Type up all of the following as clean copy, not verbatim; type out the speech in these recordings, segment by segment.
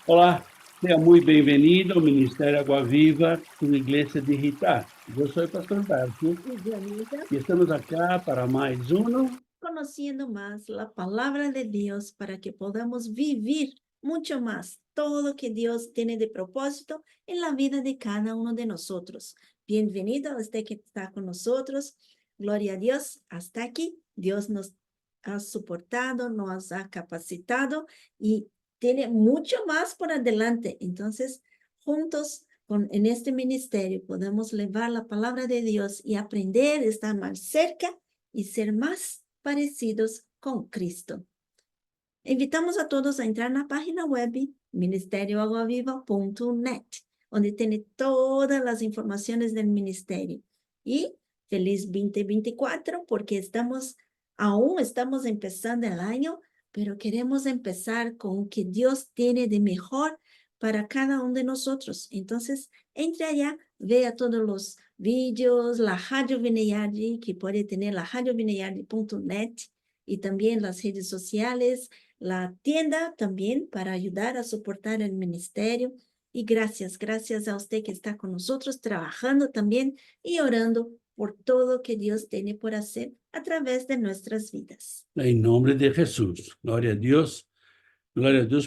Olá, seja muito bem-vindo ao Ministério Água Viva, sua igreja digital. Eu sou o pastor Darcio Y Juanita, e estamos aqui para mais conociendo más la palabra de Dios para que podamos vivir mucho más todo lo que Dios tiene de propósito en la vida de cada uno de nosotros. Bienvenido a usted que está con nosotros. Gloria a Dios. Hasta aquí, Dios nos ha soportado, nos ha capacitado y tiene mucho más por adelante. Entonces, juntos en este ministerio podemos llevar la palabra de Dios y aprender, estar más cerca y ser más parecidos con Cristo. Invitamos a todos a entrar en la página web ministerioaguaviva.net, donde tiene todas las informaciones del ministerio. Y feliz 2024, porque aún estamos empezando el año, pero queremos empezar con lo que Dios tiene de mejor para cada uno de nosotros. Entonces, entre allá, vea todos los vídeos, la Radio Vineyardi, que puede tener la radiovineyardi.net, y también las redes sociales, la tienda también para ayudar a soportar el ministerio. Y gracias a usted que está con nosotros trabajando también y orando por todo que Dios tiene por hacer a través de nuestras vidas. em nome de Jesus. Glória a Deus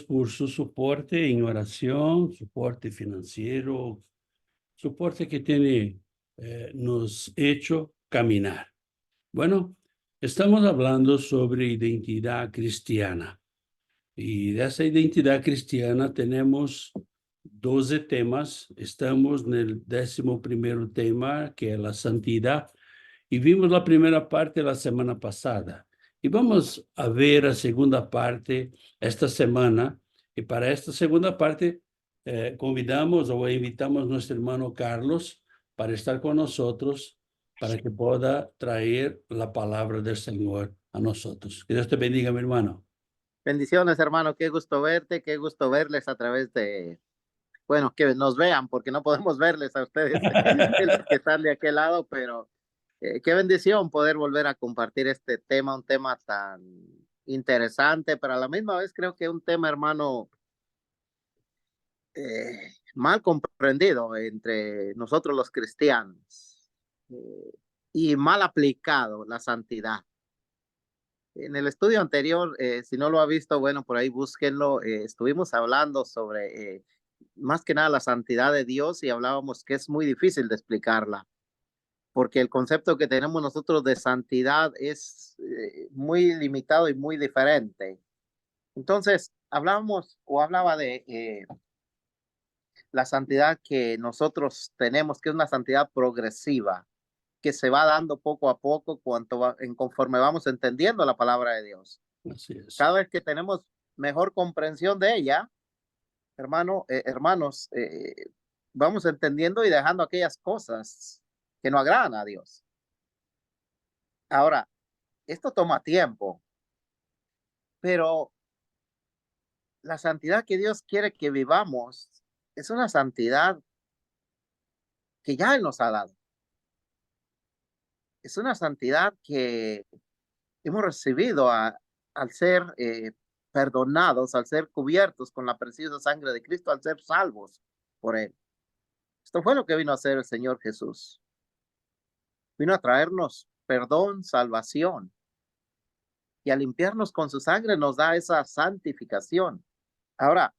por seu suporte em oração, suporte financeiro, suporte que tem nos hecho caminar. Bueno, estamos hablando sobre identidad cristiana. Y de esa identidad cristiana tenemos 12 temas. Estamos en el 11º tema, que es la santidad. Y vimos la primera parte la semana pasada. Y vamos a ver la segunda parte esta semana. Y para esta segunda parte, convidamos o invitamos a nuestro hermano Carlos para estar con nosotros, para que pueda traer la palabra del Señor a nosotros. Que Dios te bendiga, mi hermano. Bendiciones, hermano. Qué gusto verte, qué gusto verles a través bueno, que nos vean, porque no podemos verles a ustedes, los que están de aquel lado, pero qué bendición poder volver a compartir este tema, un tema tan interesante, pero a la misma vez creo que un tema, hermano, mal comprendido entre nosotros los cristianos y mal aplicado, la santidad. En el estudio anterior, si no lo ha visto, bueno, por ahí búsquenlo. Estuvimos hablando sobre más que nada la santidad de Dios y hablábamos que es muy difícil de explicarla, porque el concepto que tenemos nosotros de santidad es muy limitado y muy diferente. Entonces, hablaba de la santidad que nosotros tenemos, que es una santidad progresiva, que se va dando poco a poco conforme vamos entendiendo la palabra de Dios. Así es. Cada vez que tenemos mejor comprensión de ella, hermanos, vamos entendiendo y dejando aquellas cosas que no agradan a Dios. Ahora, esto toma tiempo, pero la santidad que Dios quiere que vivamos es una santidad que ya Él nos ha dado. Es una santidad que hemos recibido al ser perdonados, al ser cubiertos con la preciosa sangre de Cristo, al ser salvos por Él. Esto fue lo que vino a hacer el Señor Jesús. Vino a traernos perdón, salvación. Y al limpiarnos con su sangre nos da esa santificación. Ahora,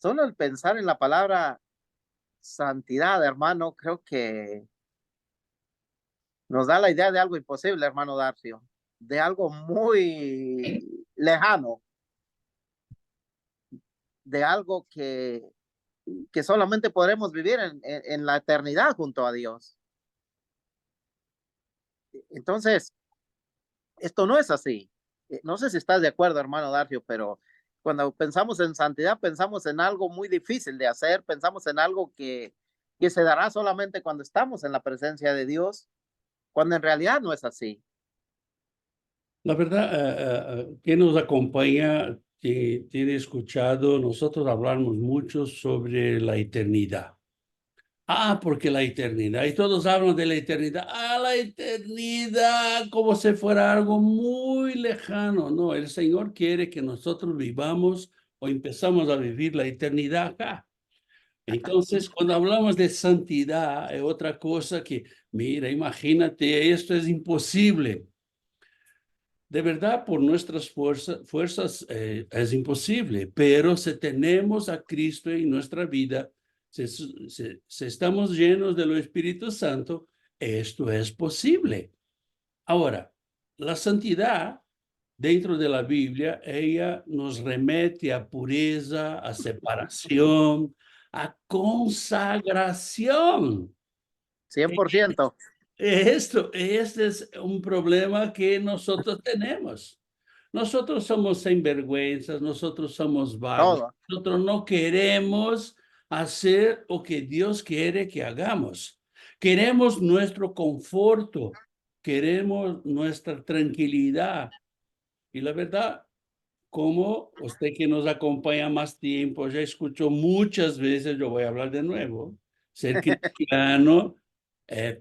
solo el pensar en la palabra santidad, hermano, creo que nos da la idea de algo imposible, hermano Darcio, de algo muy lejano, de algo que solamente podremos vivir en la eternidad junto a Dios. Entonces, esto no es así. No sé si estás de acuerdo, hermano Darcio, pero cuando pensamos en santidad, pensamos en algo muy difícil de hacer, pensamos en algo que se dará solamente cuando estamos en la presencia de Dios, cuando en realidad no es así. La verdad, quien nos acompaña tiene escuchado, nosotros hablamos mucho sobre la eternidad. Porque la eternidad, y todos hablan de la eternidad. La eternidad, como si fuera algo muy lejano. No, el Señor quiere que nosotros vivamos o empezamos a vivir la eternidad acá. Entonces, cuando hablamos de santidad, es otra cosa que, mira, imagínate, esto es imposible. De verdad, por nuestras fuerzas es imposible, pero si tenemos a Cristo en nuestra vida, si estamos llenos del Espíritu Santo, esto es posible. Ahora, la santidad dentro de la Biblia, ella nos remete a pureza, a separación, a consagración. 100%. Este es un problema que nosotros tenemos. Nosotros somos sinvergüenzas, nosotros somos vagos, Todo. nosotros no queremos hacer lo que Dios quiere que hagamos. Queremos nuestro conforto, queremos nuestra tranquilidad. Y la verdad, como usted que nos acompaña más tiempo, ya escuchó muchas veces, yo voy a hablar de nuevo, ser cristiano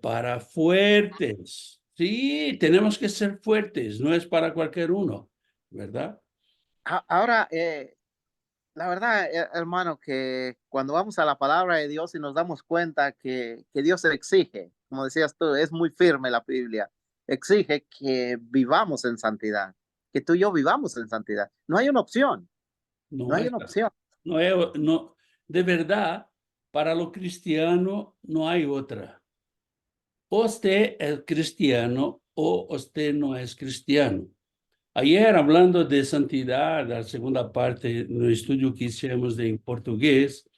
para fuertes. Sí, tenemos que ser fuertes, no es para cualquier uno, ¿verdad? Ahora, la verdad, hermano, que cuando vamos a la palabra de Dios y nos damos cuenta que Dios exige, como decías tú, es muy firme la Biblia, exige que vivamos en santidad, que tú y yo vivamos en santidad. No hay una opción, no No hay es, una opción. no, de verdad, para lo cristiano no hay otra. O usted es cristiano o usted no es cristiano. Ayer, hablando de santidad, la segunda parte del estudio que hicimos en portugués,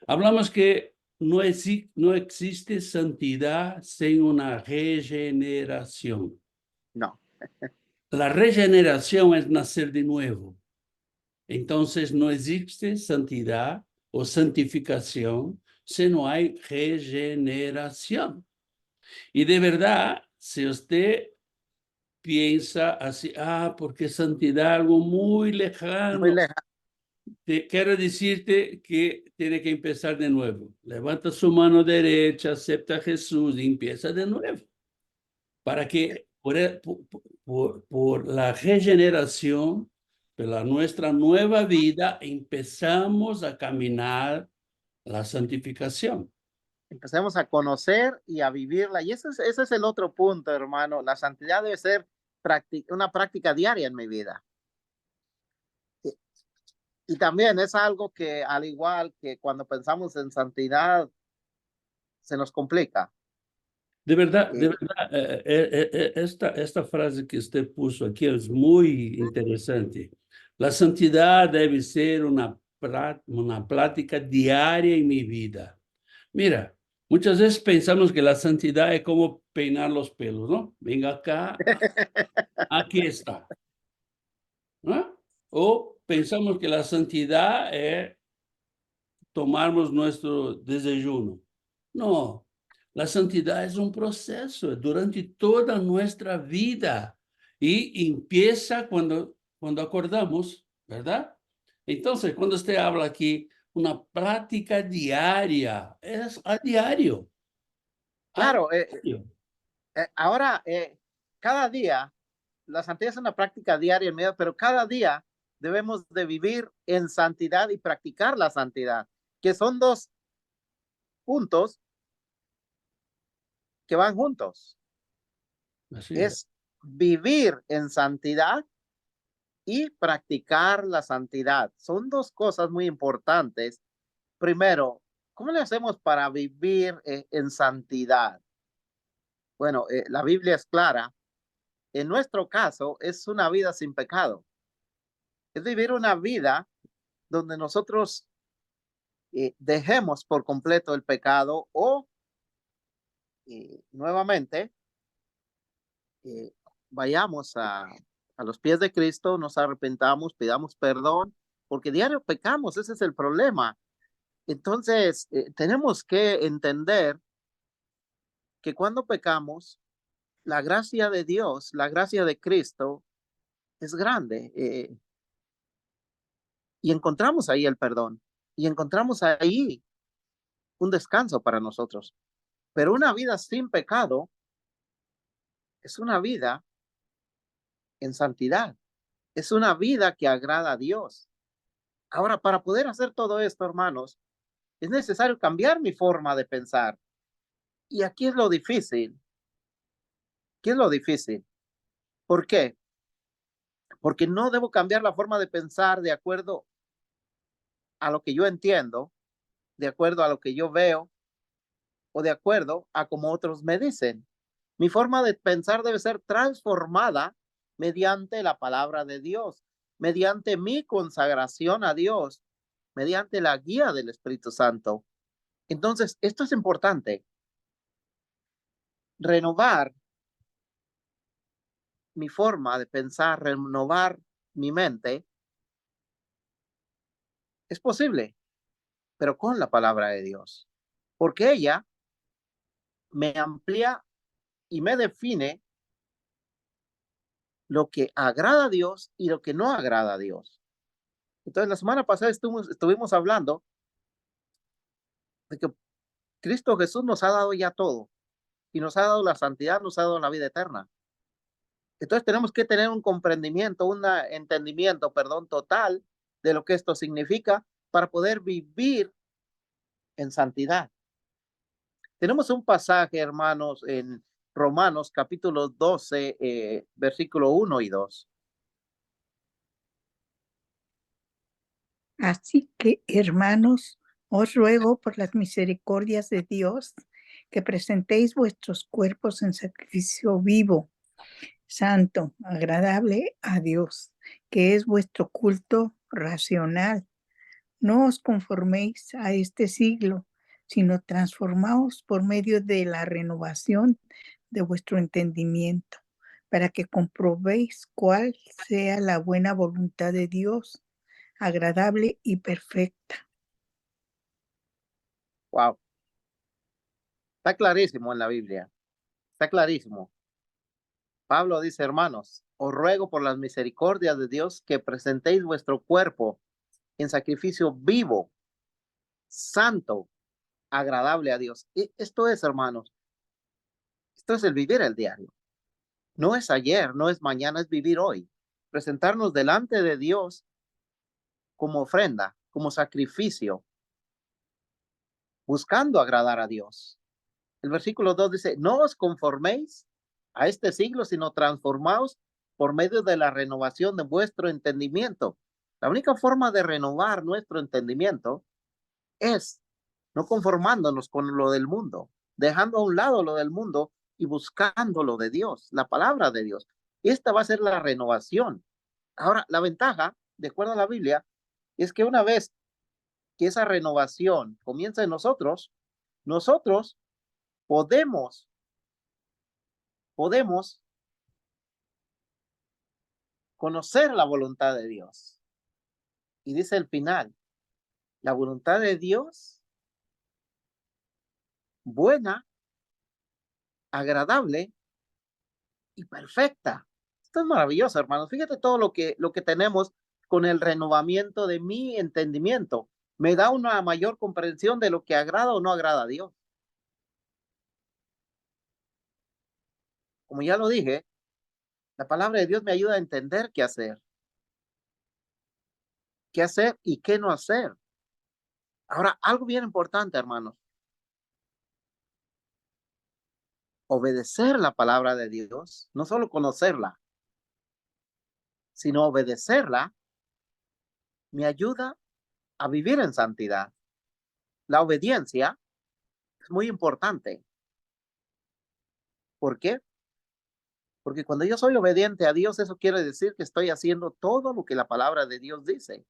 hablamos que no existe santidad sin una regeneración. No. La regeneración es nacer de nuevo. Entonces, no existe santidad o santificación si no hay regeneración. Y de verdad, si usted piensa así, porque santidad es algo muy Muy lejano, lejano. quiero decirte que tiene que empezar de nuevo. Levanta su mano derecha, acepta a Jesús y empieza de nuevo. Para que por la regeneración, por la nuestra nueva vida, empezamos a caminar la santificación. Empecemos a conocer y a vivirla. Y ese es el otro punto, hermano. La santidad debe ser una práctica diaria en mi vida. Y también es algo que, al igual que cuando pensamos en santidad, se nos complica. De Eh, verdad, esta frase que usted puso aquí es muy interesante. La santidad debe ser una práctica diaria en mi vida. Mira, muchas veces pensamos que la santidad es como peinar los pelos, ¿no? Venga acá, aquí está. ¿No? O pensamos que la santidad es tomarmos nuestro desayuno. No, la santidad es un proceso durante toda nuestra vida y empieza cuando acordamos, ¿verdad? Entonces, cuando usted habla aquí, una práctica diaria, es a diario. A claro, diario. ahora, cada día, la santidad es una práctica diaria en medio, pero cada día debemos de vivir en santidad y practicar la santidad, que son dos puntos que van juntos. Así es. Es vivir en santidad y practicar la santidad. Son dos cosas muy importantes. Primero, ¿cómo le hacemos para vivir en santidad? Bueno, la Biblia es clara. En nuestro caso, es una vida sin pecado. Es vivir una vida donde nosotros dejemos por completo el pecado o nuevamente eh, vayamos a los pies de Cristo, nos arrepentamos, pidamos perdón, porque diario pecamos, ese es el problema. Entonces, tenemos que entender que cuando pecamos, la gracia de Dios, la gracia de Cristo es grande y encontramos ahí el perdón y encontramos ahí un descanso para nosotros. Pero una vida sin pecado es una vida en santidad, es una vida que agrada a Dios. Ahora, para poder hacer todo esto, hermanos, es necesario cambiar mi forma de pensar. Y aquí es lo difícil. ¿Qué es lo difícil? ¿Por qué? Porque no debo cambiar la forma de pensar de acuerdo a lo que yo entiendo, de acuerdo a lo que yo veo o de acuerdo a como otros me dicen. Mi forma de pensar debe ser transformada mediante la palabra de Dios, mediante mi consagración a Dios, mediante la guía del Espíritu Santo. Entonces, esto es importante. Renovar mi forma de pensar, renovar mi mente, es posible, pero con la palabra de Dios, porque ella me amplía y me define lo que agrada a Dios y lo que no agrada a Dios. Entonces, la semana pasada estuvimos hablando de que Cristo Jesús nos ha dado ya todo y nos ha dado la santidad, nos ha dado la vida eterna. Entonces, tenemos que tener un comprendimiento, un entendimiento, perdón, total de lo que esto significa para poder vivir en santidad. Tenemos un pasaje, hermanos, en Romanos capítulo 12, versículo 1 y 2. Así que, hermanos, os ruego por las misericordias de Dios que presentéis vuestros cuerpos en sacrificio vivo, santo, agradable a Dios, que es vuestro culto racional. No os conforméis a este siglo, sino transformaos por medio de la renovación de vuestro entendimiento, para que comprobéis cuál sea la buena voluntad de Dios, agradable y perfecta. Wow, está clarísimo en la Biblia, está clarísimo. Pablo dice, hermanos, os ruego por las misericordias de Dios que presentéis vuestro cuerpo en sacrificio vivo, santo, agradable a Dios. Y esto es, hermanos, esto es el vivir el diario. No es ayer, no es mañana, es vivir hoy. Presentarnos delante de Dios como ofrenda, como sacrificio, buscando agradar a Dios. El versículo 2 dice, no os conforméis a este siglo, sino transformaos por medio de la renovación de vuestro entendimiento. La única forma de renovar nuestro entendimiento es no conformándonos con lo del mundo, dejando a un lado lo del mundo y buscando lo de Dios, la palabra de Dios. Esta va a ser la renovación. Ahora, la ventaja, de acuerdo a la Biblia, es que una vez que esa renovación comienza en nosotros, nosotros podemos conocer la voluntad de Dios. Y dice el final, la voluntad de Dios, buena, agradable y perfecta. Esto es maravilloso, hermanos. Fíjate todo lo que tenemos con el renovamiento de mi entendimiento. Me da una mayor comprensión de lo que agrada o no agrada a Dios. Como ya lo dije, la palabra de Dios me ayuda a entender qué hacer y qué no hacer. Ahora, algo bien importante, hermanos. Obedecer la palabra de Dios, no solo conocerla, sino obedecerla, me ayuda a vivir en santidad. La obediencia es muy importante. ¿Por qué? Porque cuando yo soy obediente a Dios, eso quiere decir que estoy haciendo todo lo que la palabra de Dios dice.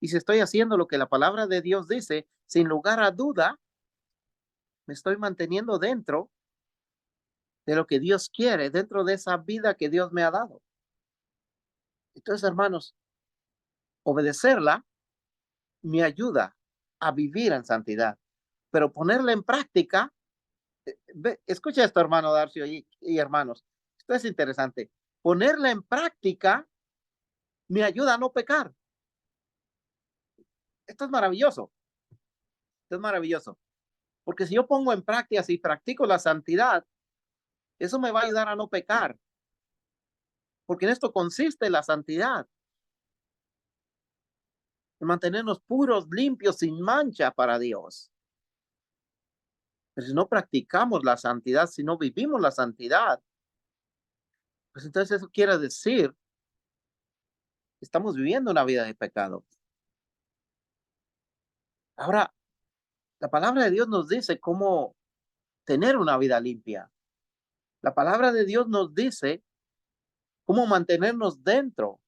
Y si estoy haciendo lo que la palabra de Dios dice, sin lugar a duda, me estoy manteniendo dentro de lo que Dios quiere, dentro de esa vida que Dios me ha dado. Entonces, hermanos, obedecerla me ayuda a vivir en santidad, pero ponerla en práctica, escucha esto, hermano Darcio y hermanos, esto es interesante. Ponerla en práctica me ayuda a no pecar. Esto es maravilloso. Esto es maravilloso. Porque si yo pongo en práctica, si practico la santidad, eso me va a ayudar a no pecar. Porque en esto consiste la santidad. en mantenernos puros, limpios, sin mancha para Dios. Pero si no practicamos la santidad, si no vivimos la santidad, pues entonces eso quiere decir que estamos viviendo una vida de pecado. Ahora, la palabra de Dios nos dice cómo tener una vida limpia. La palabra de Dios nos dice cómo mantenernos dentro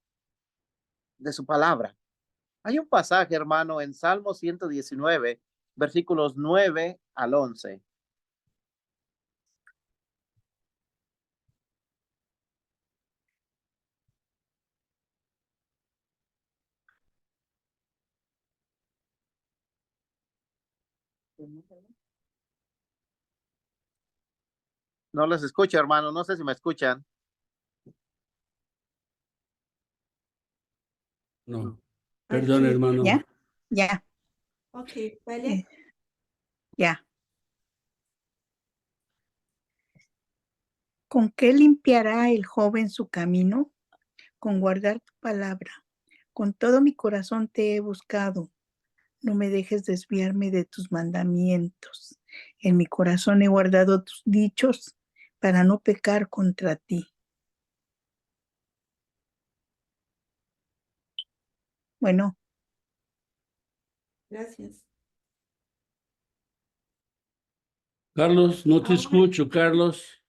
de su palabra. Hay un pasaje, hermano, en Salmo 119, versículos 9 al 11. No les escucho, hermano. No sé si me escuchan. No, perdón, Aquí. hermano. ¿Ya? Ya, Ok, vale. ya. ¿Con qué limpiará el joven su camino? Con guardar tu palabra. Con todo mi corazón te he buscado. No me dejes desviarme de tus mandamientos. En mi corazón he guardado tus dichos para no pecar contra ti. Bueno, Gracias. Carlos, no te Ahora. escucho, Carlos.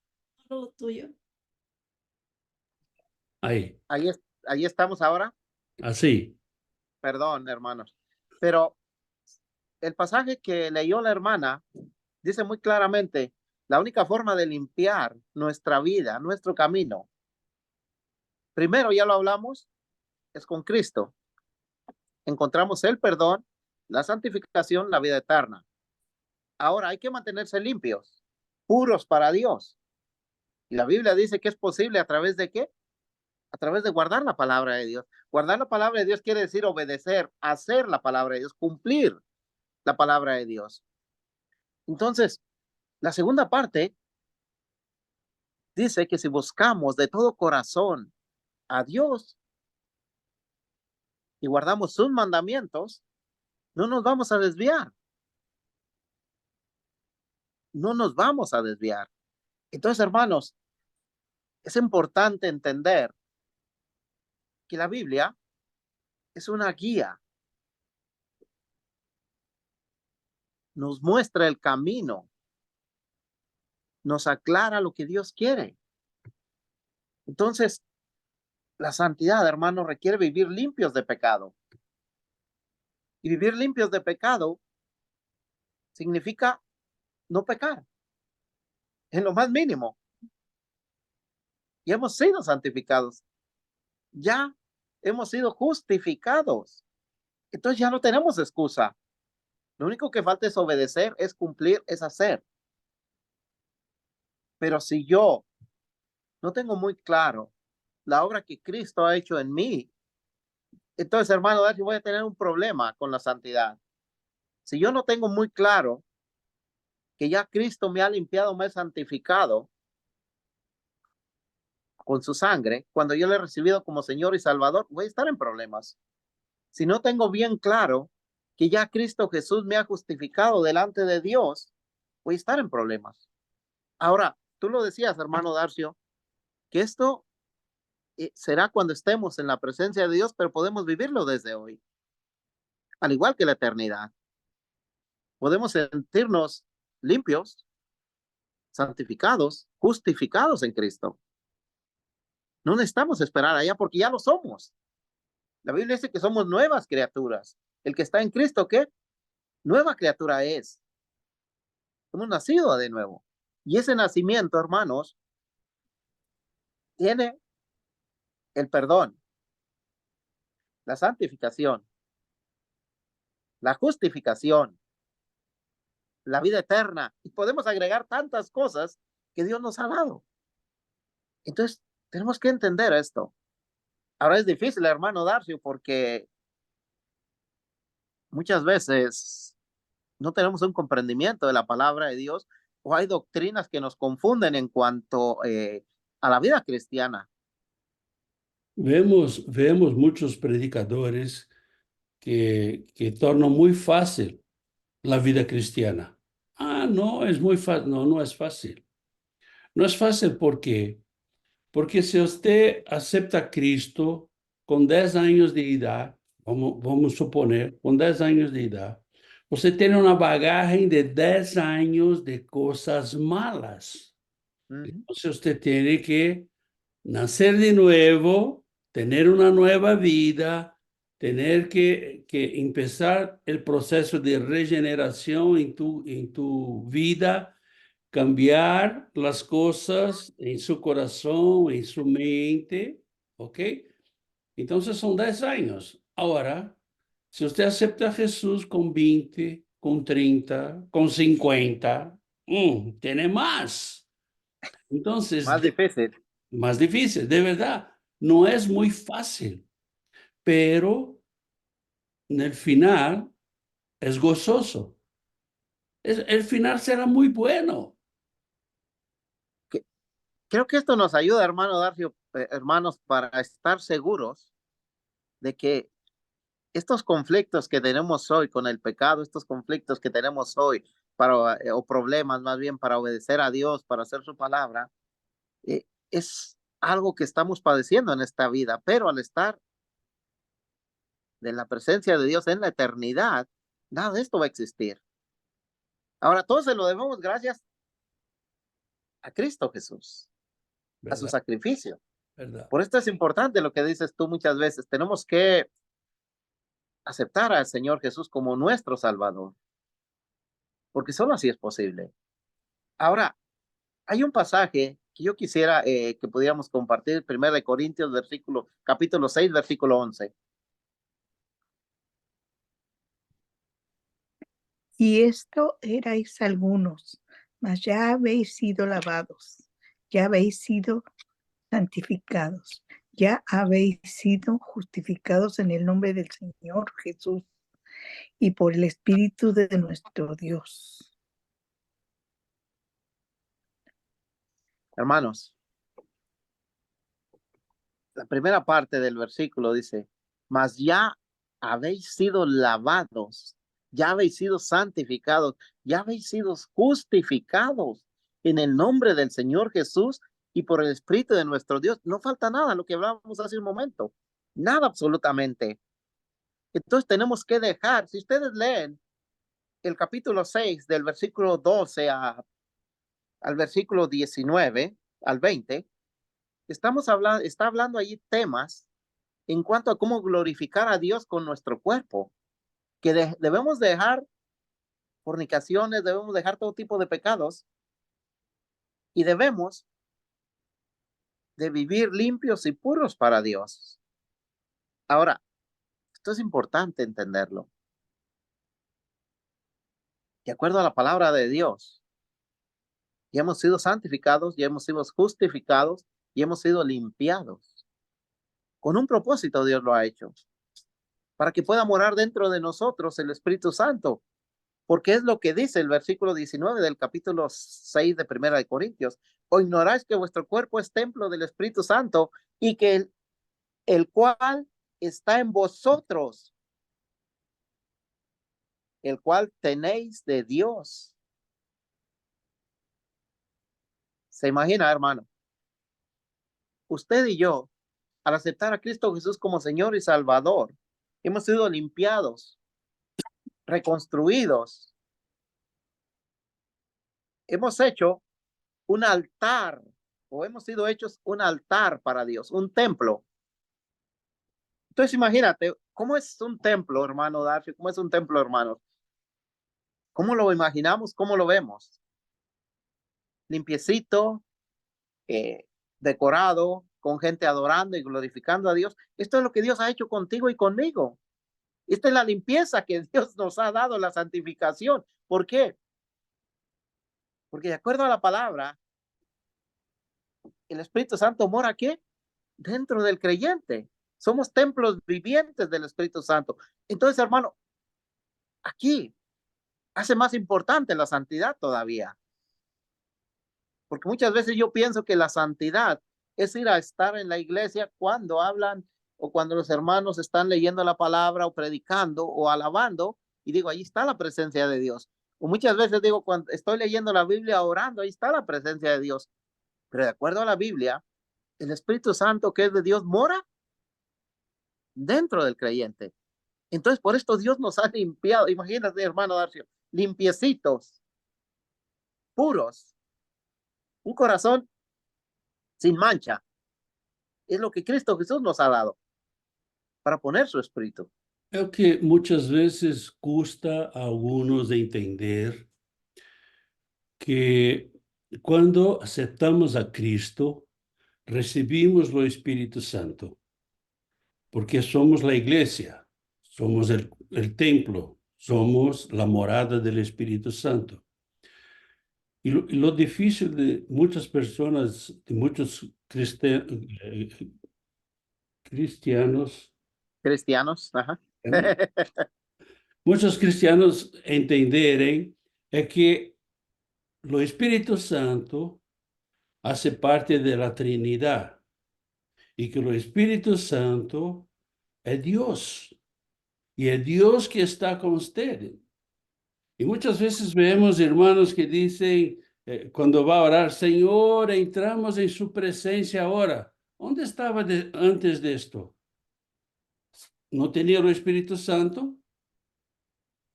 Lo tuyo. Ahí, Ahí estamos ahora. así. Perdón, hermanos. Pero el pasaje que leyó la hermana dice muy claramente, la única forma de limpiar nuestra vida, nuestro camino, primero ya lo hablamos, es con Cristo. Encontramos el perdón, la santificación, la vida eterna. Ahora hay que mantenerse limpios, puros para Dios. Y la Biblia dice que es posible a través de qué? A través de guardar la palabra de Dios. Guardar la palabra de Dios quiere decir obedecer, hacer la palabra de Dios, cumplir la palabra de Dios. Entonces, la segunda parte dice que si buscamos de todo corazón a Dios y guardamos sus mandamientos, no nos vamos a desviar. No nos vamos a desviar. Entonces, hermanos, es importante entender que la Biblia es una guía. Nos muestra el camino. Nos aclara lo que Dios quiere. Entonces, la santidad, hermano, requiere vivir limpios de pecado. Y vivir limpios de pecado significa no pecar, en lo más mínimo. Y hemos sido santificados. Ya hemos sido justificados. Entonces ya no tenemos excusa. Lo único que falta es obedecer, es cumplir, es hacer. Pero si yo no tengo muy claro la obra que Cristo ha hecho en mí, entonces, hermano, voy a tener un problema con la santidad. Si yo no tengo muy claro que ya Cristo me ha limpiado, me ha santificado con su sangre, cuando yo le he recibido como Señor y Salvador, voy a estar en problemas. Si no tengo bien claro que ya Cristo Jesús me ha justificado delante de Dios, voy a estar en problemas. Ahora, tú lo decías, hermano Darcio, que esto será cuando estemos en la presencia de Dios, pero podemos vivirlo desde hoy, al igual que la eternidad. Podemos sentirnos limpios, santificados, justificados en Cristo. No necesitamos esperar allá porque ya lo somos. La Biblia dice que somos nuevas criaturas. El que está en Cristo, ¿qué? Nueva criatura es. Hemos nacido de nuevo. Y ese nacimiento, hermanos, tiene el perdón, la santificación, la justificación, la vida eterna. Y podemos agregar tantas cosas que Dios nos ha dado. Entonces, tenemos que entender esto. Ahora es difícil, hermano Darcio, porque muchas veces no tenemos un comprendimiento de la palabra de Dios o hay doctrinas que nos confunden en cuanto a la vida cristiana. Vemos muchos predicadores que tornam muy fácil la vida cristiana. Ah, no, es muy fácil. No, no es fácil. No es fácil porque si usted acepta a Cristo con 10 años de edad, vamos suponer, con 10 años de edad, usted tiene una bagaje de 10 años de cosas malas. Ujú. Entonces usted tiene que nacer de nuevo, tener una nueva vida, tener que empezar el proceso de regeneración en tu vida, cambiar las cosas en su corazón, en su mente, ¿ok? Entonces son 10 años. Ahora, si usted acepta a Jesús con 20, con 30, con 50, tiene más. Entonces, Más difícil. más difícil, de verdad. No es muy fácil, pero en el final es gozoso. El final será muy bueno. Creo que esto nos ayuda, hermano Darcio, hermanos, para estar seguros de que estos conflictos que tenemos hoy con el pecado, estos conflictos que tenemos hoy, o problemas más bien para obedecer a Dios, para hacer su palabra, es algo que estamos padeciendo en esta vida, pero al estar de la presencia de Dios en la eternidad, nada de esto va a existir. Ahora, todo se lo debemos gracias a Cristo Jesús, a su ¿Verdad? sacrificio. ¿Verdad? Por esto es importante lo que dices tú muchas veces. Tenemos que aceptar al Señor Jesús como nuestro Salvador, porque solo así es posible. Ahora, hay un pasaje que yo quisiera que pudiéramos compartir, 1 Corintios, capítulo 6, versículo 11. Y esto erais algunos, mas ya habéis sido lavados, ya habéis sido santificados, ya habéis sido justificados en el nombre del Señor Jesús y por el Espíritu de nuestro Dios. Hermanos, la primera parte del versículo dice, mas ya habéis sido lavados, ya habéis sido santificados, ya habéis sido justificados en el nombre del Señor Jesús y por el Espíritu de nuestro Dios. No falta nada, lo que hablábamos hace un momento, nada absolutamente. Entonces tenemos que dejar, si ustedes leen el capítulo 6 del versículo 12 al versículo 19 al 20, está hablando allí temas en cuanto a cómo glorificar a Dios con nuestro cuerpo, que debemos dejar fornicaciones, debemos dejar todo tipo de pecados y debemos de vivir limpios y puros para Dios. Ahora, esto es importante entenderlo. De acuerdo a la palabra de Dios, ya hemos sido santificados, ya hemos sido justificados y hemos sido limpiados. Con un propósito Dios lo ha hecho, para que pueda morar dentro de nosotros el Espíritu Santo, porque es lo que dice el versículo 19 del capítulo 6 de 1 Corintios. ¿O ignoráis que vuestro cuerpo es templo del Espíritu Santo y que el cual está en vosotros, el cual tenéis de Dios? ¿Se imagina, hermano? Usted y yo, al aceptar a Cristo Jesús como Señor y Salvador, hemos sido limpiados, reconstruidos. Hemos hecho un altar, o hemos sido hechos un altar para Dios, un templo. Entonces imagínate, ¿cómo es un templo, hermano Darcy? ¿Cómo es un templo, hermano? ¿Cómo lo imaginamos? ¿Cómo lo vemos? Limpiecito, decorado, con gente adorando y glorificando a Dios. Esto es lo que Dios ha hecho contigo y conmigo. Esta es la limpieza que Dios nos ha dado, la santificación. ¿Por qué? Porque de acuerdo a la palabra, el Espíritu Santo mora aquí, dentro del creyente. Somos templos vivientes del Espíritu Santo. Entonces, hermano, aquí hace más importante la santidad todavía. Porque muchas veces yo pienso que la santidad es ir a estar en la iglesia cuando hablan o cuando los hermanos están leyendo la palabra o predicando o alabando, y digo, ahí está la presencia de Dios. O muchas veces digo, cuando estoy leyendo la Biblia, orando, ahí está la presencia de Dios. Pero de acuerdo a la Biblia, el Espíritu Santo que es de Dios mora dentro del creyente. Entonces, por esto Dios nos ha limpiado. Imagínate, hermano Darcio, limpiecitos, puros, un corazón sin mancha. Es lo que Cristo Jesús nos ha dado para poner su espíritu. É o que muitas vezes custa a algunos de entender que quando aceptamos a Cristo, recebimos o Espírito Santo, porque somos a igreja, somos el templo, somos la morada del Espíritu Santo. Y lo difícil de muchas personas, de muchos cristianos, Ajá. muchos cristianos entenderem é que o Espírito Santo hace parte de la Trinidad y que el Espíritu Santo es Dios y es Dios que está con usted. Y muchas veces vemos hermanos que dicen, cuando va a orar, Señor, entramos en su presencia ahora. ¿Dónde estaba antes de esto? ¿No tenía el Espíritu Santo?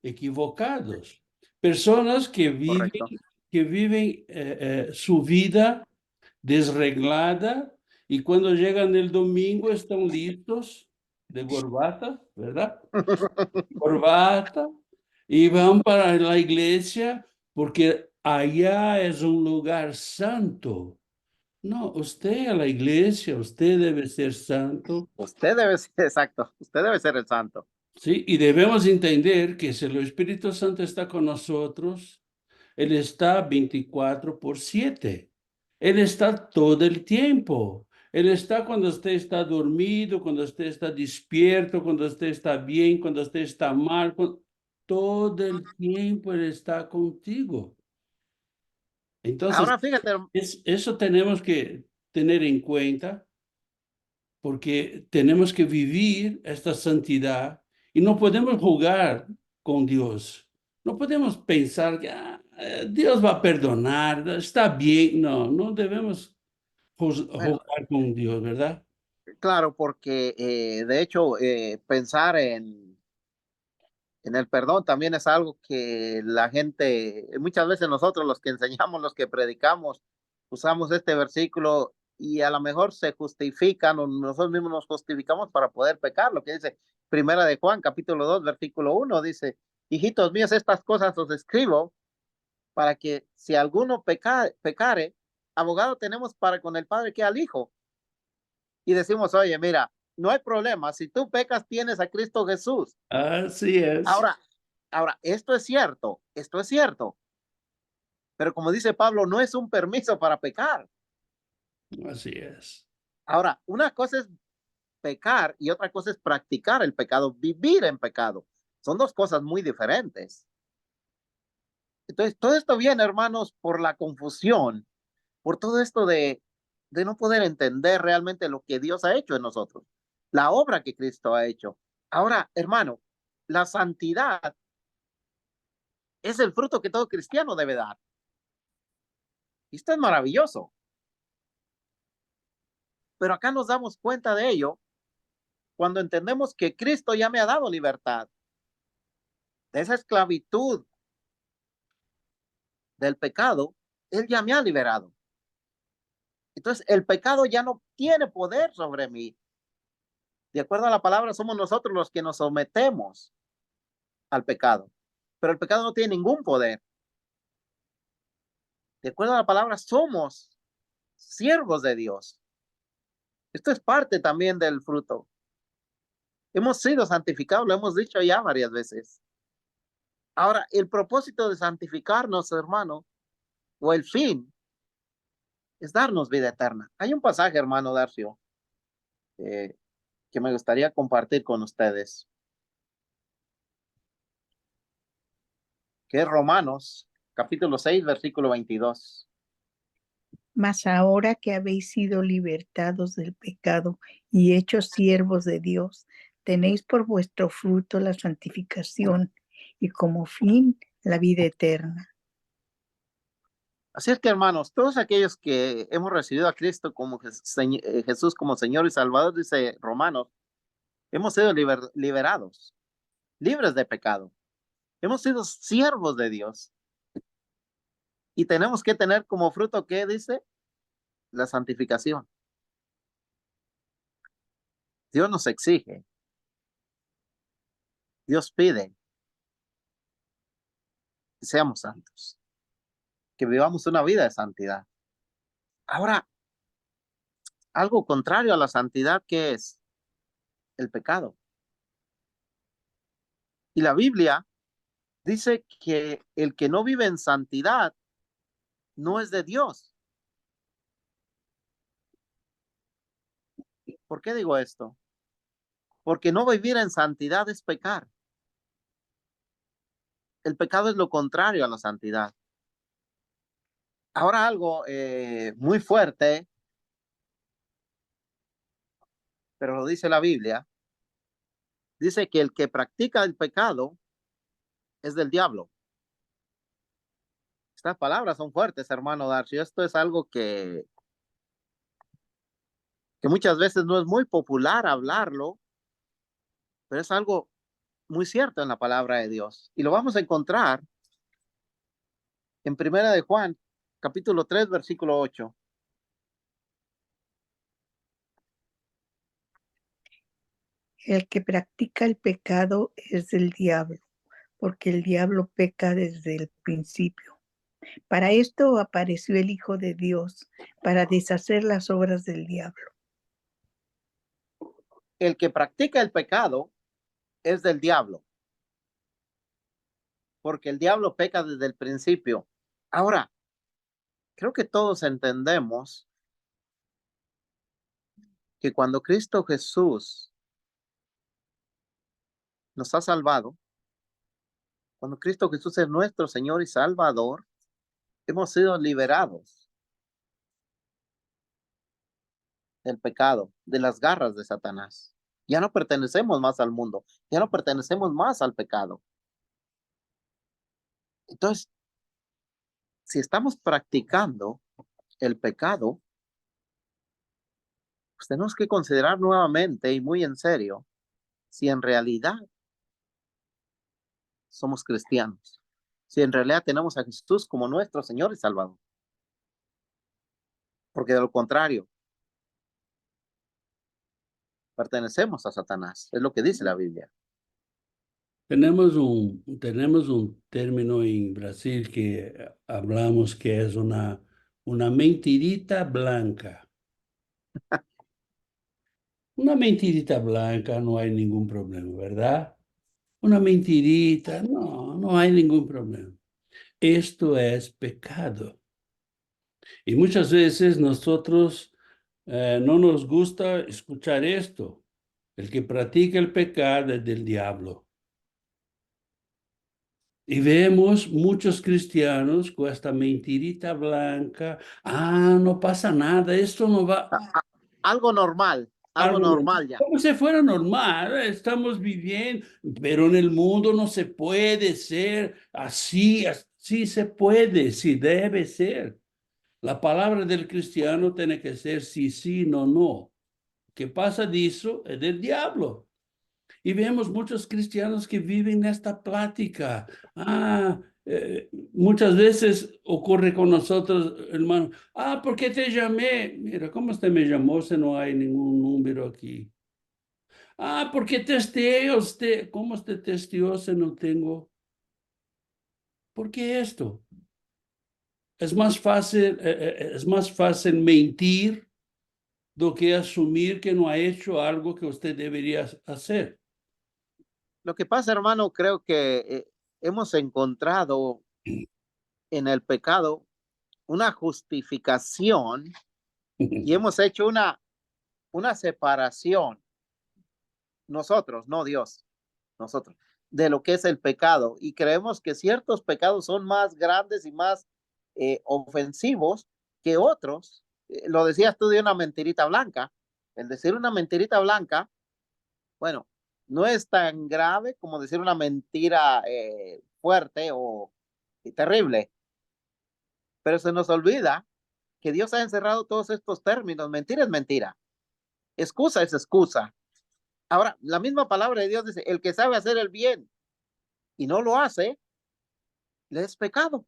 Equivocados. Personas que Correcto. viven su vida desreglada y cuando llegan el domingo están listos de corbata, ¿verdad? Corbata y van para la iglesia porque allá es un lugar santo. No, usted a la iglesia, usted debe ser santo, Usted debe ser, exacto, usted debe ser el santo. ¿sí? Y debemos entender que si el Espíritu Santo está con nosotros, Él está 24/7. Él está todo el tiempo. Él está cuando usted está dormido, cuando usted está despierto, cuando usted está bien, cuando usted está mal. Todo el tiempo Él está contigo. Entonces, Ahora fíjate, eso tenemos que tener en cuenta porque tenemos que vivir esta santidad y no podemos jugar con Dios. No podemos pensar que Dios va a perdonar, está bien. No, no debemos bueno, jugar con Dios, ¿verdad? claro, porque de hecho pensar en el perdón también es algo que la gente, muchas veces nosotros los que enseñamos, los que predicamos, usamos este versículo y a lo mejor se justifican o nosotros mismos nos justificamos para poder pecar. Lo que dice Primera de Juan, capítulo 2, versículo 1, dice, hijitos míos, estas cosas os escribo para que si alguno pecare, abogado tenemos para con el Padre que al Hijo. Y decimos, oye, mira, no hay problema, si tú pecas tienes a Cristo Jesús. Así es. Ahora, esto es cierto, pero como dice Pablo, no es un permiso para pecar. Así es. Ahora, una cosa es pecar y otra cosa es practicar el pecado, vivir en pecado. Son dos cosas muy diferentes. Entonces, todo esto viene, hermanos, por la confusión, por todo esto de no poder entender realmente lo que Dios ha hecho en nosotros, la obra que Cristo ha hecho. Ahora, hermano, la santidad es el fruto que todo cristiano debe dar. Y esto es maravilloso. Pero acá nos damos cuenta de ello cuando entendemos que Cristo ya me ha dado libertad de esa esclavitud del pecado. Él ya me ha liberado. Entonces, el pecado ya no tiene poder sobre mí. De acuerdo a la palabra, somos nosotros los que nos sometemos al pecado. Pero el pecado no tiene ningún poder. De acuerdo a la palabra, somos siervos de Dios. Esto es parte también del fruto. Hemos sido santificados, lo hemos dicho ya varias veces. Ahora, el propósito de santificarnos, hermano, o el fin, es darnos vida eterna. Hay un pasaje, hermano Darcio, eh, que me gustaría compartir con ustedes, que es Romanos, capítulo 6, versículo 22. Mas ahora que habéis sido libertados del pecado y hechos siervos de Dios, tenéis por vuestro fruto la santificación y como fin la vida eterna. Así es que, hermanos, todos aquellos que hemos recibido a Cristo como Jesús como Señor y Salvador, dice Romanos, hemos sido liberados, libres de pecado. Hemos sido siervos de Dios. Y tenemos que tener como fruto, ¿qué dice? La santificación. Dios nos exige, Dios pide que seamos santos, que vivamos una vida de santidad. Ahora, algo contrario a la santidad, ¿qué es? El pecado. Y la Biblia dice que el que no vive en santidad no es de Dios. ¿Por qué digo esto? Porque no vivir en santidad es pecar. El pecado es lo contrario a la santidad. Ahora algo muy fuerte, pero lo dice la Biblia. Dice que el que practica el pecado es del diablo. Estas palabras son fuertes, hermano Darcy. Esto es algo que muchas veces no es muy popular hablarlo, pero es algo muy cierto en la palabra de Dios. Y lo vamos a encontrar en Primera de Juan, capítulo 3, versículo 8. El que practica el pecado es del diablo, porque el diablo peca desde el principio. Para esto apareció el Hijo de Dios, para deshacer las obras del diablo. El que practica el pecado es del diablo, porque el diablo peca desde el principio. Ahora, creo que todos entendemos que cuando Cristo Jesús nos ha salvado, cuando Cristo Jesús es nuestro Señor y Salvador, hemos sido liberados del pecado, de las garras de Satanás. Ya no pertenecemos más al mundo, ya no pertenecemos más al pecado. Entonces, si estamos practicando el pecado, pues tenemos que considerar nuevamente y muy en serio si en realidad somos cristianos, si en realidad tenemos a Jesús como nuestro Señor y Salvador. Porque de lo contrario, pertenecemos a Satanás, es lo que dice la Biblia. Tenemos un término en Brasil que hablamos que es una mentirita blanca. Una mentirita blanca no hay ningún problema, ¿verdad? Una mentirita, no hay ningún problema. Esto es pecado. Y muchas veces nosotros no nos gusta escuchar esto. El que practica el pecado es del diablo. Y vemos muchos cristianos con esta mentirita blanca. No pasa nada, esto no va. Algo normal, algo normal ya. Como si fuera normal, estamos viviendo, pero en el mundo no se puede ser así, así se puede, sí debe ser. La palabra del cristiano tiene que ser sí, sí, no, no. ¿Qué pasa de eso? Es del diablo. Y vemos muchos cristianos que viven esta plática. Muchas veces ocurre con nosotros, hermano. ¿Por qué te llamé? Mira, ¿cómo usted me llamó si no hay ningún número aquí? Porque testeé usted. ¿Cómo usted testeó si no tengo? ¿Por qué esto? Es más fácil mentir do que asumir que no ha hecho algo que usted debería hacer. Lo que pasa, hermano, creo que hemos encontrado en el pecado una justificación y hemos hecho una separación, nosotros, no Dios, nosotros, de lo que es el pecado. Y creemos que ciertos pecados son más grandes y más ofensivos que otros, lo decías tú de una mentirita blanca, el decir una mentirita blanca, bueno, no es tan grave como decir una mentira fuerte o terrible, pero se nos olvida que Dios ha encerrado todos estos términos. Mentira es mentira, excusa es excusa. Ahora, la misma palabra de Dios dice, el que sabe hacer el bien y no lo hace, le es pecado.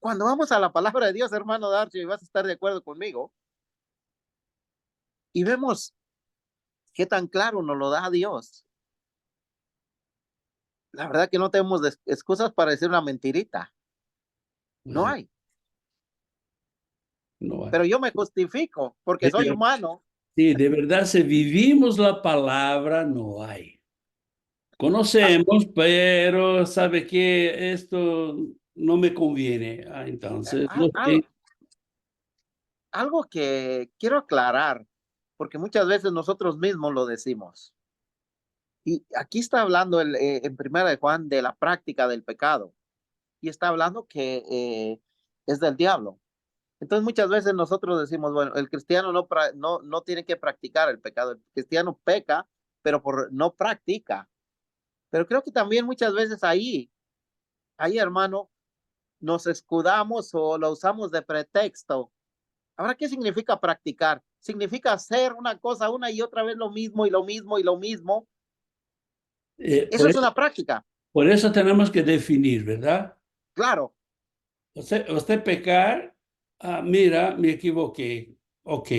Cuando vamos a la palabra de Dios, hermano Darcy, y vas a estar de acuerdo conmigo, y vemos qué tan claro nos lo da Dios. La verdad que no tenemos excusas para decir una mentirita. No hay. No hay. Pero yo me justifico porque soy humano. Sí, de verdad, si vivimos la palabra, no hay. Conocemos, pero sabe que esto no me conviene. Entonces, no sé. Algo que quiero aclarar, porque muchas veces nosotros mismos lo decimos. Y aquí está hablando en Primera de Juan de la práctica del pecado. Y está hablando que es del diablo. Entonces muchas veces nosotros decimos, bueno, el cristiano no tiene que practicar el pecado. El cristiano peca, pero no practica. Pero creo que también muchas veces ahí, hermano, nos escudamos o lo usamos de pretexto. Ahora, ¿qué significa practicar? Significa hacer una cosa una y otra vez lo mismo y lo mismo y lo mismo. Eso es una práctica. Por eso tenemos que definir, ¿verdad? Claro. Usted pecar, mira, me equivoqué. Ok.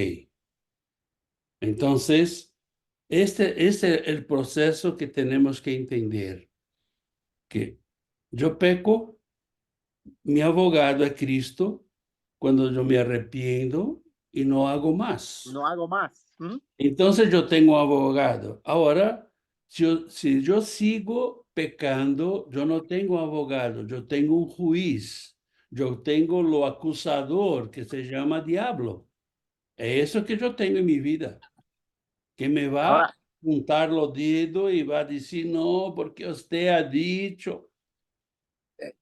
Entonces, este es el proceso que tenemos que entender. Que yo peco, mi abogado es Cristo, cuando yo me arrepiento y no hago más. No hago más. Entonces yo tengo abogado. Ahora, si yo sigo pecando, yo no tengo abogado, yo tengo un juez, yo tengo lo acusador que se llama diablo. Es eso que yo tengo en mi vida, que me va a Ahora, juntar los dedos y va a decir, no, porque usted ha dicho.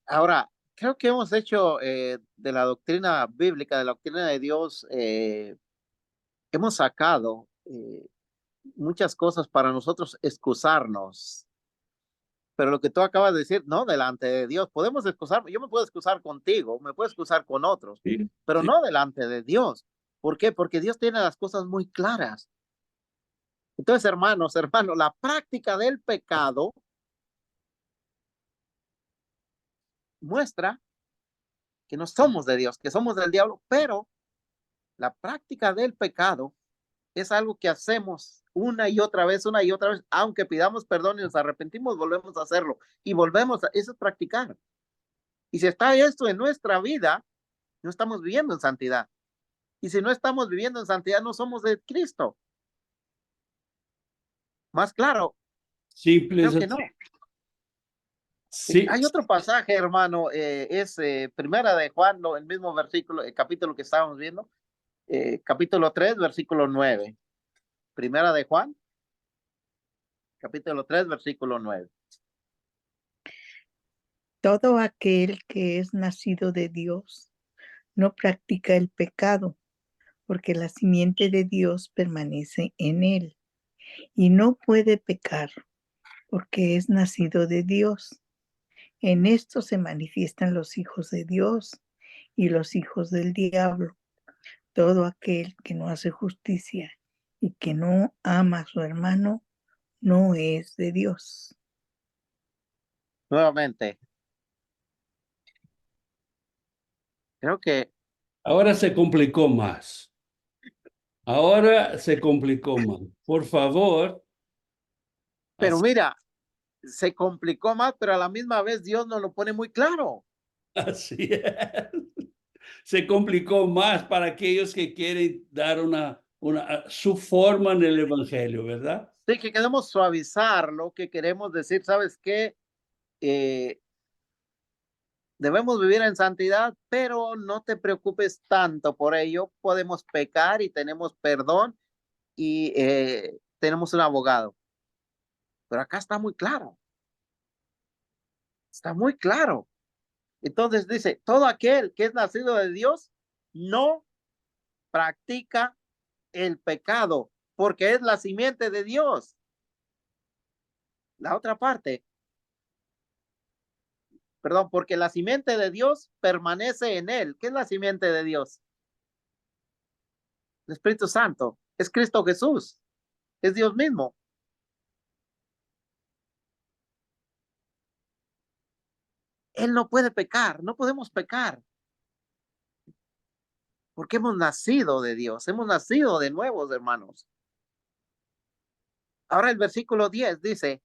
ahora, creo que hemos hecho de la doctrina bíblica, de la doctrina de Dios, hemos sacado muchas cosas para nosotros excusarnos. Pero lo que tú acabas de decir, no, delante de Dios, podemos excusar, yo me puedo excusar contigo, me puedo excusar con otros, Sí, pero sí. no delante de Dios. ¿Por qué? Porque Dios tiene las cosas muy claras. Entonces, hermanos, la práctica del pecado muestra que no somos de Dios, que somos del diablo, pero la práctica del pecado es algo que hacemos una y otra vez, aunque pidamos perdón y nos arrepentimos, volvemos a hacerlo y eso es practicar. Y si está esto en nuestra vida, no estamos viviendo en santidad. Y si no estamos viviendo en santidad, no somos de Cristo. Más claro, Simple creo es que no. así. Sí, Hay otro pasaje, hermano, es Primera de Juan, el mismo versículo, el capítulo que estábamos viendo, capítulo 3, versículo 9. Primera de Juan, capítulo 3, versículo 9. Todo aquel que es nacido de Dios no practica el pecado, porque la simiente de Dios permanece en él y no puede pecar, porque es nacido de Dios. En esto se manifiestan los hijos de Dios y los hijos del diablo. Todo aquel que no hace justicia y que no ama a su hermano no es de Dios. Nuevamente, creo que, ahora se complicó más. Ahora se complicó más. Por favor, pero mira, se complicó más, pero a la misma vez Dios nos lo pone muy claro. así es. Se complicó más para aquellos que quieren dar su forma en el evangelio, ¿verdad? Sí, que queremos suavizar lo que queremos decir, ¿sabes qué? Debemos vivir en santidad, pero no te preocupes tanto por ello. Podemos pecar y tenemos perdón y tenemos un abogado. Pero acá está muy claro. Está muy claro. Entonces dice, todo aquel que es nacido de Dios no practica el pecado, porque es la simiente de Dios. La otra parte, perdón, porque la simiente de Dios permanece en él. ¿Qué es la simiente de Dios? El Espíritu Santo, es Cristo Jesús, es Dios mismo. Él no puede pecar, no podemos pecar, porque hemos nacido de Dios, hemos nacido de nuevos, hermanos. Ahora el versículo 10 dice,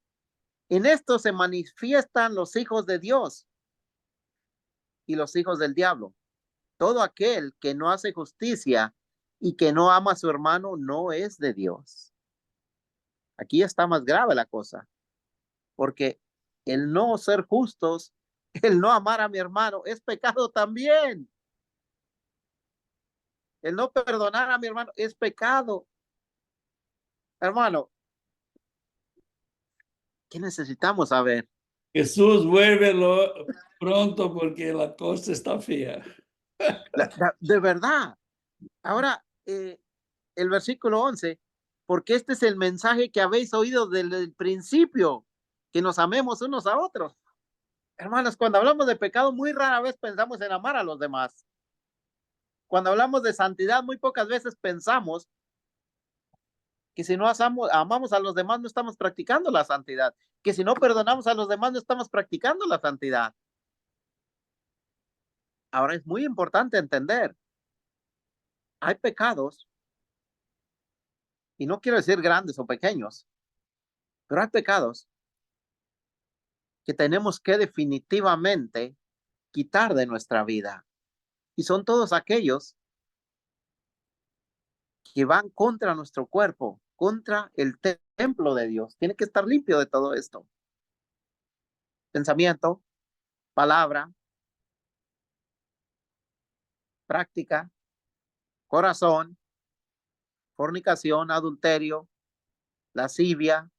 en esto se manifiestan los hijos de Dios y los hijos del diablo. Todo aquel que no hace justicia y que no ama a su hermano no es de Dios. Aquí está más grave la cosa, porque el no ser justos, el no amar a mi hermano es pecado también. El no perdonar a mi hermano es pecado. Hermano, ¿qué necesitamos saber? Jesús, vuélvelo pronto porque la cosa está fea. De verdad. Ahora, el versículo 11, porque este es el mensaje que habéis oído desde el principio, que nos amemos unos a otros. Hermanos, cuando hablamos de pecado, muy rara vez pensamos en amar a los demás. Cuando hablamos de santidad, muy pocas veces pensamos que si no amamos a los demás, no estamos practicando la santidad. Que si no perdonamos a los demás, no estamos practicando la santidad. Ahora es muy importante entender, hay pecados, y no quiero decir grandes o pequeños, pero hay pecados que tenemos que definitivamente quitar de nuestra vida. Y son todos aquellos que van contra nuestro cuerpo, contra el templo de Dios. Tiene que estar limpio de todo esto. Pensamiento, palabra, práctica, corazón, fornicación, adulterio, lascivia,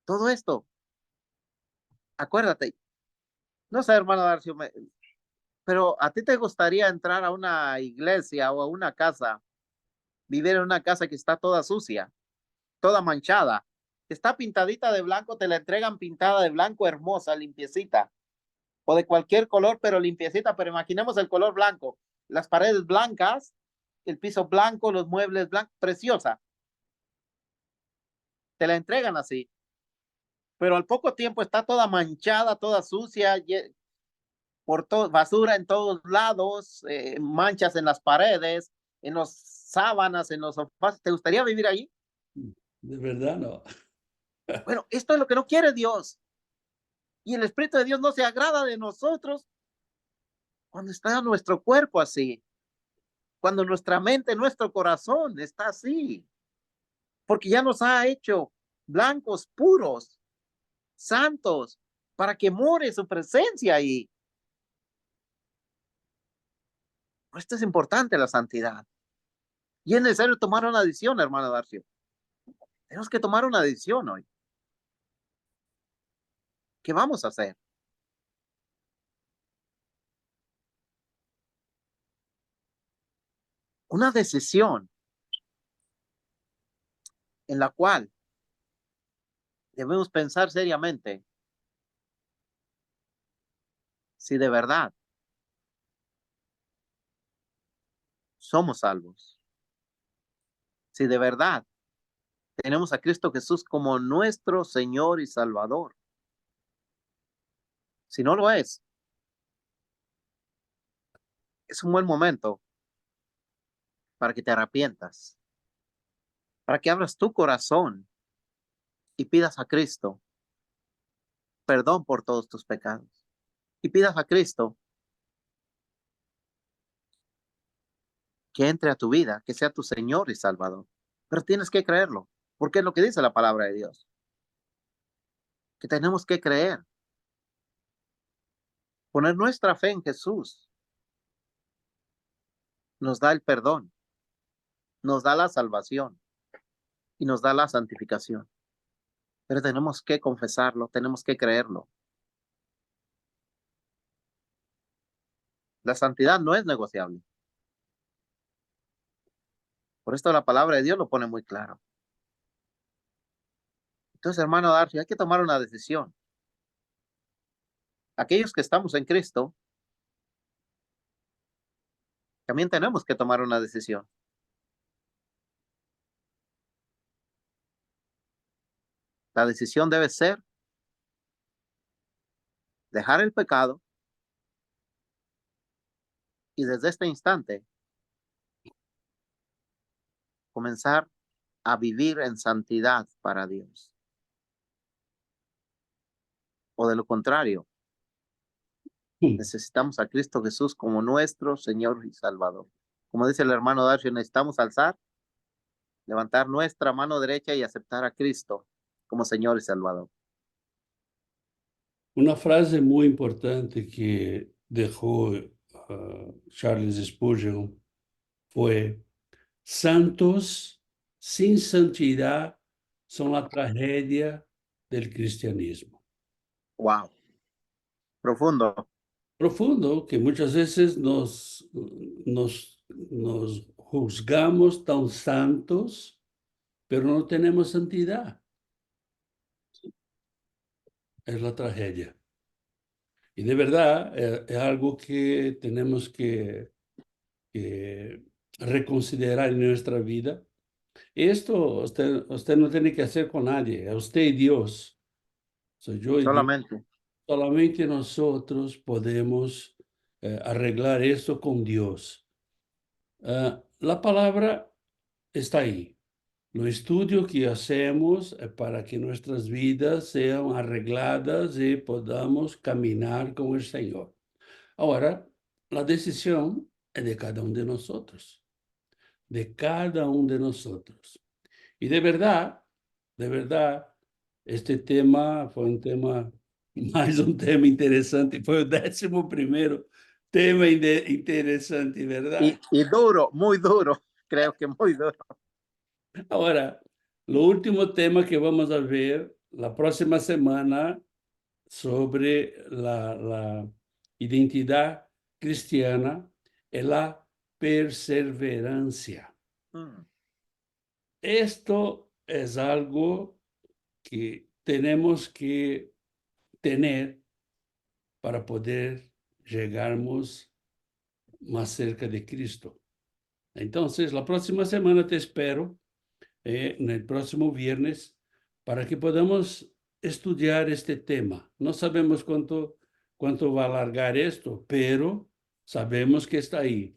todo esto. Acuérdate, no sé, hermano Darcio, pero ¿a ti te gustaría entrar a una iglesia o a una casa, vivir en una casa que está toda sucia, toda manchada? Está pintadita de blanco, te la entregan pintada de blanco, hermosa, limpiecita, o de cualquier color, pero limpiecita, pero imaginemos el color blanco, las paredes blancas, el piso blanco, los muebles blancos, preciosa. Te la entregan así, pero al poco tiempo está toda manchada, toda sucia, por todo, basura en todos lados, manchas en las paredes, en los sábanas, en los sofás. ¿Te gustaría vivir ahí? De verdad, no. Bueno, esto es lo que no quiere Dios. Y el Espíritu de Dios no se agrada de nosotros cuando está nuestro cuerpo así, cuando nuestra mente, nuestro corazón está así, porque ya nos ha hecho blancos, puros, santos, para que more su presencia ahí. Esto es importante, la santidad. Y es necesario tomar una decisión, hermano Darcio. Tenemos que tomar una decisión hoy. ¿Qué vamos a hacer? Una decisión en la cual debemos pensar seriamente si de verdad somos salvos, si de verdad tenemos a Cristo Jesús como nuestro Señor y Salvador. Si no lo es un buen momento para que te arrepientas, para que abras tu corazón y pidas a Cristo perdón por todos tus pecados. Y pidas a Cristo que entre a tu vida, que sea tu Señor y Salvador. Pero tienes que creerlo, porque es lo que dice la palabra de Dios. Que tenemos que creer, poner nuestra fe en Jesús. Nos da el perdón, nos da la salvación y nos da la santificación. Pero tenemos que confesarlo, tenemos que creerlo. La santidad no es negociable. Por esto la palabra de Dios lo pone muy claro. Entonces, hermano Darcy, hay que tomar una decisión. Aquellos que estamos en Cristo, también tenemos que tomar una decisión. La decisión debe ser dejar el pecado y desde este instante comenzar a vivir en santidad para Dios. O de lo contrario, necesitamos a Cristo Jesús como nuestro Señor y Salvador. Como dice el hermano Darcy, necesitamos alzar, levantar nuestra mano derecha y aceptar a Cristo como Señor y Salvador. Una frase muy importante que dejó Charles Spurgeon fue: santos sin santidad son la tragedia del cristianismo. Wow. Profundo. Profundo, que muchas veces nos juzgamos tan santos, pero no tenemos santidad. Es la tragedia. Y de verdad es algo que tenemos que reconsiderar en nuestra vida. Esto usted no tiene que hacer con nadie, es usted y Dios. Soy yo y Dios. Solamente. Solamente nosotros podemos arreglar esto con Dios. La palabra está ahí. Los estudios que hacemos para que nuestras vidas sean arregladas y podamos caminar con el Señor. Ahora, la decisión es de cada uno de nosotros. De cada uno de nosotros. Y de verdad, este tema fue un tema, más un tema interesante. Fue el 11º tema interesante, ¿verdad? Y duro, muy duro. Creo que muy duro. Ahora, lo último tema que vamos a ver la próxima semana sobre la identidad cristiana es la perseverancia. Esto es algo que tenemos que tener para poder llegarmos más cerca de Cristo. Entonces, la próxima semana te espero, en el próximo viernes, para que podamos estudiar este tema. No sabemos cuánto va a alargar esto, pero sabemos que está ahí.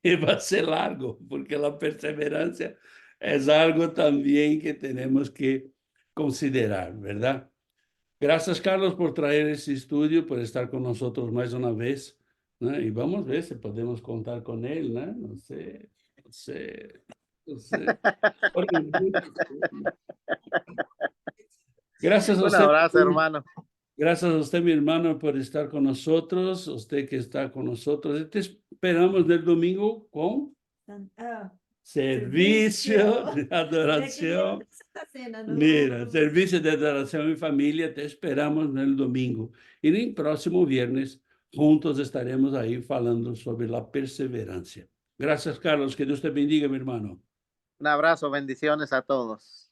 Y va a ser largo, porque la perseverancia es algo también que tenemos que considerar, ¿verdad? Gracias, Carlos, por traer ese estudio, por estar con nosotros más una vez, ¿no? Y vamos a ver si podemos contar con él, ¿no? No sé. Gracias a Un usted. abrazo, hermano. Gracias a usted, mi hermano, por estar con nosotros, usted que está con nosotros. Y te esperamos el domingo con servicio de adoración. Mira, servicio de adoración en familia, te esperamos el domingo. Y el próximo viernes, juntos estaremos ahí hablando sobre la perseverancia. Gracias, Carlos. Que Dios te bendiga, mi hermano. Un abrazo, bendiciones a todos.